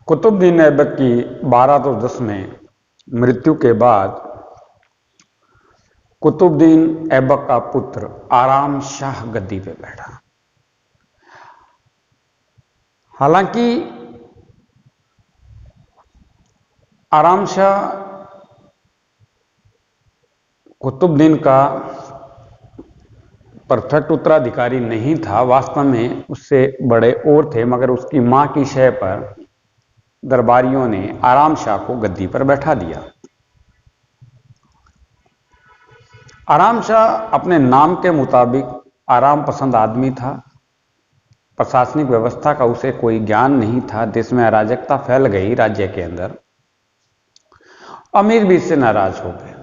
कुतुबुद्दीन ऐबक की 1210 में मृत्यु के बाद कुतुबुद्दीन ऐबक का पुत्र आराम शाह गद्दी पे बैठा। हालांकि आराम शाह कुतुबुद्दीन का परफेक्ट उत्तराधिकारी नहीं था, वास्तव में उससे बड़े और थे, मगर उसकी मां की शय पर दरबारियों ने आराम शाह को गद्दी पर बैठा दिया। आराम शाह अपने नाम के मुताबिक आराम पसंद आदमी था। प्रशासनिक व्यवस्था का उसे कोई ज्ञान नहीं था। देश में अराजकता फैल गई राज्य के अंदर। अमीर भी इससे नाराज हो गए।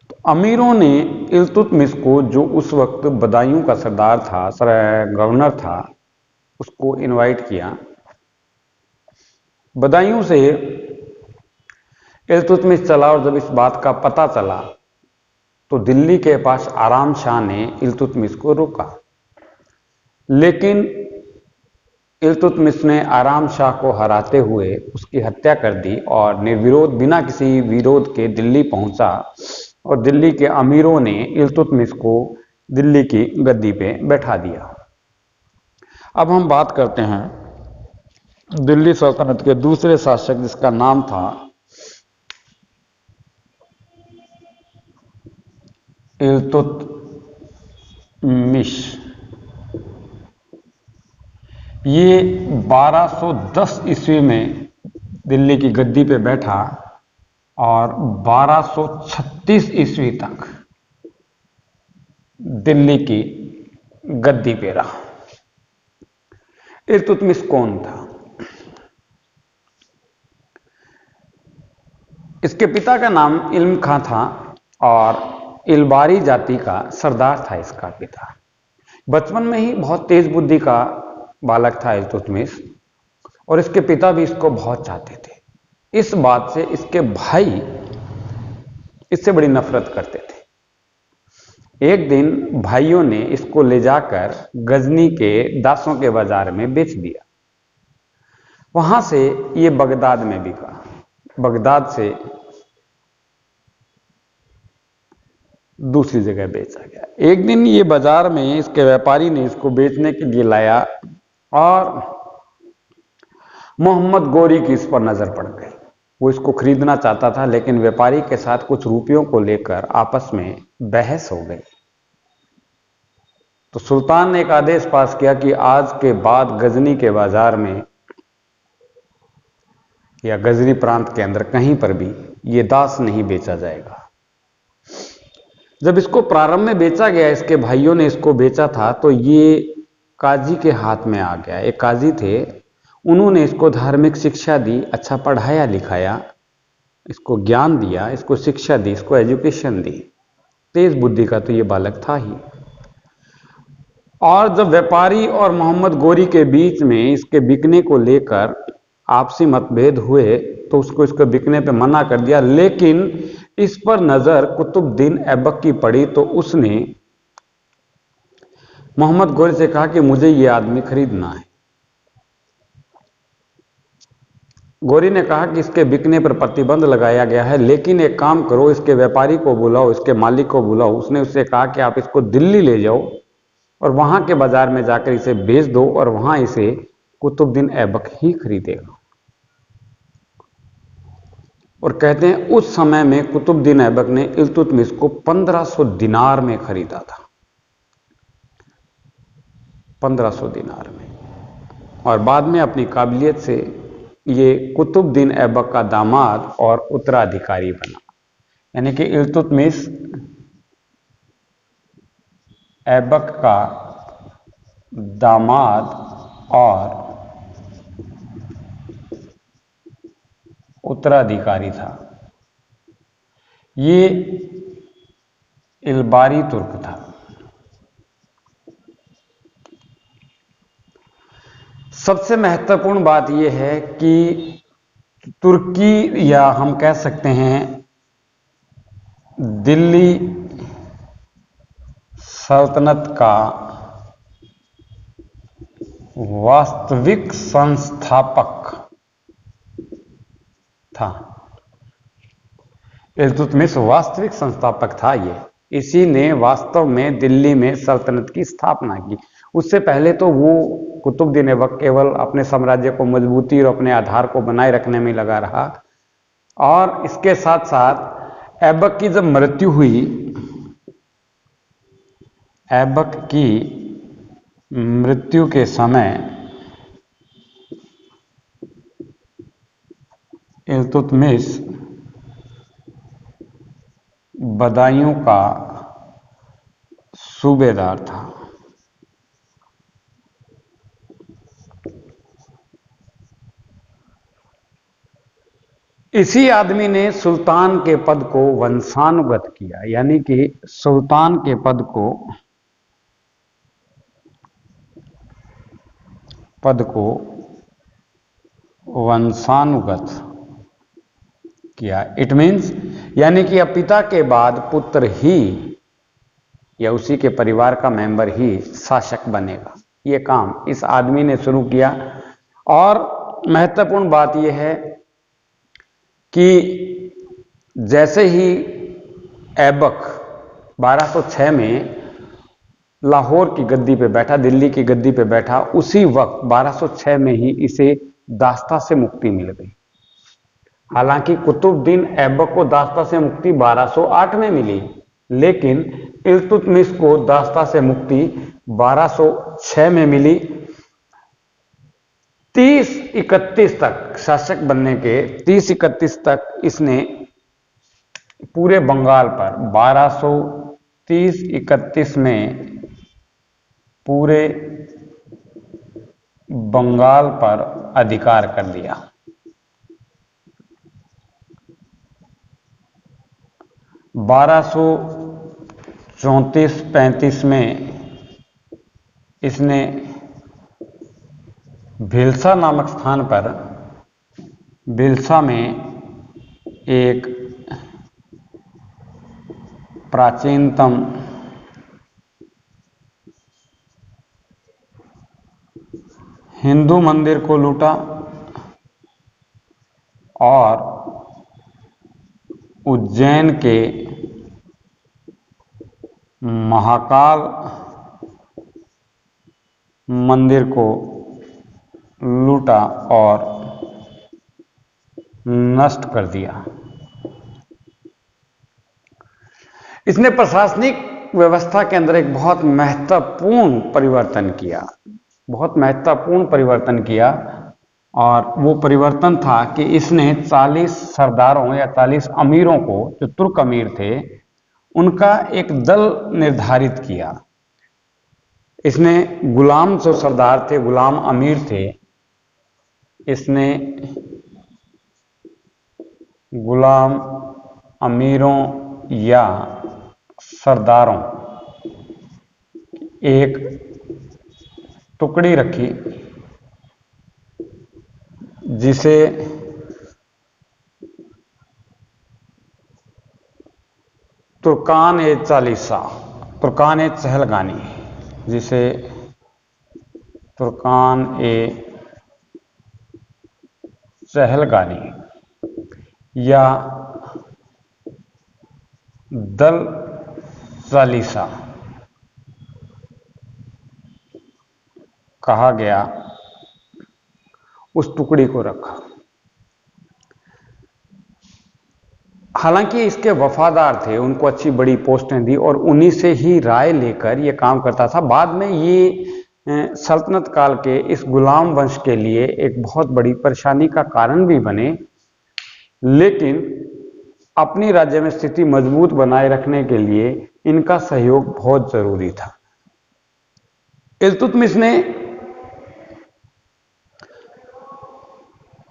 तो अमीरों ने इल्तुतमिश को, जो उस वक्त बदायूं का सरदार था, गवर्नर था, उसको इनवाइट किया। बदायूं से इल्तुतमिश चला और जब इस बात का पता चला तो दिल्ली के पास आराम शाह ने इल्तुतमिश को रोका, लेकिन इल्तुतमिश ने आराम शाह को हराते हुए उसकी हत्या कर दी और निर्विरोध, बिना किसी विरोध के दिल्ली पहुंचा और दिल्ली के अमीरों ने इल्तुतमिश को दिल्ली की गद्दी पे बैठा दिया। अब हम बात करते हैं दिल्ली सल्तनत के दूसरे शासक, जिसका नाम था इल्तुतमिश। ये 1210 ईस्वी में दिल्ली की गद्दी पे बैठा और 1236 ईस्वी तक दिल्ली की गद्दी पे रहा। इल्तुतमिश कौन था? इसके पिता का नाम इल्म खां था और इलबारी जाति का सरदार था इसका पिता। बचपन में ही बहुत तेज बुद्धि का बालक था इल्तुतमिश और इसके पिता भी इसको बहुत चाहते थे। इस बात से इसके भाई इससे बड़ी नफरत करते थे। एक दिन भाइयों ने इसको ले जाकर गजनी के दासों के बाजार में बेच दिया। वहां से ये बगदाद में बिका। बगदाद से दूसरी जगह बेचा गया। एक दिन ये बाजार में इसके व्यापारी ने इसको बेचने के लिए लाया और मोहम्मद गोरी की इस पर नजर पड़ गई। वो इसको खरीदना चाहता था, लेकिन व्यापारी के साथ कुछ रुपयों को लेकर आपस में बहस हो गई। तो सुल्तान ने एक आदेश पास किया कि आज के बाद गजनी के बाजार में या गजनी प्रांत के अंदर कहीं पर भी ये दास नहीं बेचा जाएगा। जब इसको प्रारंभ में बेचा गया, इसके भाइयों ने इसको बेचा था, तो ये काजी के हाथ में आ गया। एक काजी थे, उन्होंने इसको धार्मिक शिक्षा दी, अच्छा पढ़ाया लिखाया, इसको ज्ञान दिया, इसको शिक्षा दी, इसको एजुकेशन दी। तेज बुद्धि का तो ये बालक था ही। और जब व्यापारी और मोहम्मद गोरी के बीच में इसके बिकने को लेकर आपसी मतभेद हुए तो उसको इसको बिकने पे मना कर दिया। लेकिन इस पर नजर कुतुबुद्दीन ऐबक की पड़ी तो उसने मोहम्मद गोरी से कहा कि मुझे ये आदमी खरीदना है। गोरी ने कहा कि इसके बिकने पर प्रतिबंध लगाया गया है, लेकिन एक काम करो, इसके व्यापारी को बुलाओ, इसके मालिक को बुलाओ। उसने उससे कहा कि आप इसको दिल्ली ले जाओ और वहां के बाजार में जाकर इसे बेच दो और वहां इसे कुतुबुद्दीन ऐबक ही खरीदेगा। और कहते हैं उस समय में कुतुबुद्दीन ऐबक ने इल्तुतमिश को 1500 दिनार में खरीदा था। 1500 दिनार में। और बाद में अपनी काबिलियत से ये कुतुबुद्दीन ऐबक का दामाद और उत्तराधिकारी बना। यानी कि इल्तुतमिश ऐबक का दामाद और उत्तराधिकारी था। ये इलबारी तुर्क था। सबसे महत्वपूर्ण बात यह है कि तुर्की, या हम कह सकते हैं दिल्ली सल्तनत का वास्तविक संस्थापक था। इल्तुतमिश वास्तविक संस्थापक था ये। इसी ने वास्तव में दिल्ली में सल्तनत की स्थापना की। उससे पहले तो वो कुतुबुद्दीन ऐबक केवल अपने साम्राज्य को मजबूती और अपने आधार को बनाए रखने में लगा रहा, और इसके साथ साथ ऐबक की जब मृत्यु हुई, ऐबक की मृत्यु के समय इल्तुतमिश बदायूं का सूबेदार था। इसी आदमी ने सुल्तान के पद को वंशानुगत किया, यानी कि सुल्तान के पद को वंशानुगत किया। इट मीन्स, यानी कि अब पिता के बाद पुत्र ही या उसी के परिवार का मेंबर ही शासक बनेगा। ये काम इस आदमी ने शुरू किया। और महत्वपूर्ण बात यह है कि जैसे ही ऐबक 1206 में लाहौर की गद्दी पे बैठा, दिल्ली की गद्दी पे बैठा, उसी वक्त 1206 में ही इसे दास्ता से मुक्ति मिल गई। हालांकि कुतुबुद्दीन ऐबक को दास्ता से मुक्ति 1208 में मिली, लेकिन इल्तुतमिश को दास्ता से मुक्ति 1206 में मिली। 30-31 तक शासक बनने के 30-31 तक इसने पूरे बंगाल पर 1230-31 में पूरे बंगाल पर अधिकार कर लिया। 1234-35 में इसने भिलसा नामक स्थान पर, भिलसा में एक प्राचीनतम हिंदू मंदिर को लूटा और उज्जैन के महाकाल मंदिर को लूटा और नष्ट कर दिया। इसने प्रशासनिक व्यवस्था के अंदर एक बहुत महत्वपूर्ण परिवर्तन किया, और वो परिवर्तन था कि इसने 40 सरदारों या 40 अमीरों को, जो तुर्क अमीर थे, उनका एक दल निर्धारित किया। इसने गुलाम जो सरदार थे, गुलाम अमीर थे, इसने गुलाम अमीरों या सरदारों एक टुकड़ी रखी जिसे तुर्कान-ए चहलगानी, जिसे तुर्कान-ए-चहलगानी या दल चालीसा कहा गया, उस टुकड़ी को रखा। हालांकि इसके वफादार थे, उनको अच्छी बड़ी पोस्टें दी और उन्हीं से ही राय लेकर ये काम करता था। बाद में ये सल्तनत काल के इस गुलाम वंश के लिए एक बहुत बड़ी परेशानी का कारण भी बने, लेकिन अपनी राज्य में स्थिति मजबूत बनाए रखने के लिए इनका सहयोग बहुत जरूरी था। इल्तुतमिश ने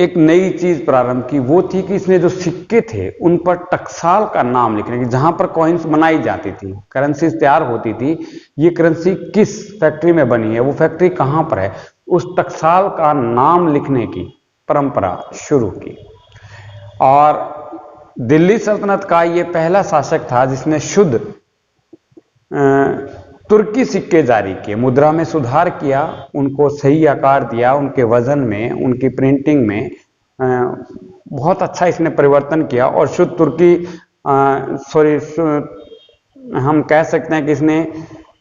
एक नई चीज प्रारंभ की, वो थी कि इसने जो सिक्के थे उन पर टकसाल का नाम लिखने की, जहां पर कॉइन्स बनाई जाती थी, करेंसी तैयार होती थी, ये करेंसी किस फैक्ट्री में बनी है, वो फैक्ट्री कहां पर है, उस टकसाल का नाम लिखने की परंपरा शुरू की। और दिल्ली सल्तनत का ये पहला शासक था जिसने शुद्ध तुर्की सिक्के जारी किए, मुद्रा में सुधार किया, उनको सही आकार दिया, उनके वजन में, उनकी प्रिंटिंग में बहुत अच्छा इसने परिवर्तन किया और शुद्ध तुर्की हम कह सकते हैं कि इसने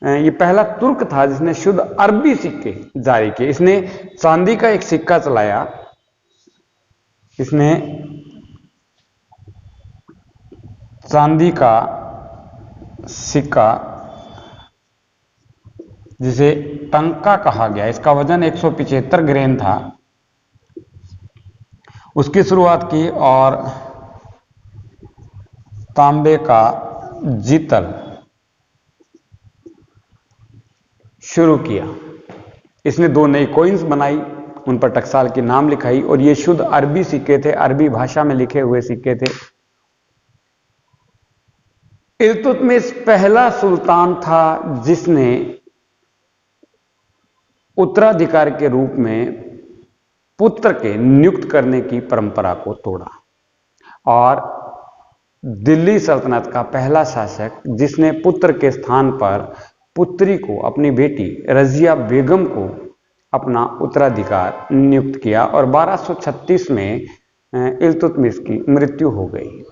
ये पहला तुर्क था जिसने शुद्ध अरबी सिक्के जारी किए। इसने चांदी का एक सिक्का चलाया, इसने चांदी का सिक्का जिसे टंका कहा गया, इसका वजन 175 ग्रेन था, उसकी शुरुआत की और तांबे का जीतल शुरू किया। इसने 2 नई कॉइन्स बनाई, उन पर टकसाल की नाम लिखाई और ये शुद्ध अरबी सिक्के थे, अरबी भाषा में लिखे हुए सिक्के थे। इल्तुतमिश पहला सुल्तान था जिसने उत्तराधिकार के रूप में पुत्र के नियुक्त करने की परंपरा को तोड़ा और दिल्ली सल्तनत का पहला शासक जिसने पुत्र के स्थान पर पुत्री को, अपनी बेटी रजिया बेगम को अपना उत्तराधिकार नियुक्त किया और 1236 में इल्तुतमिश की मृत्यु हो गई।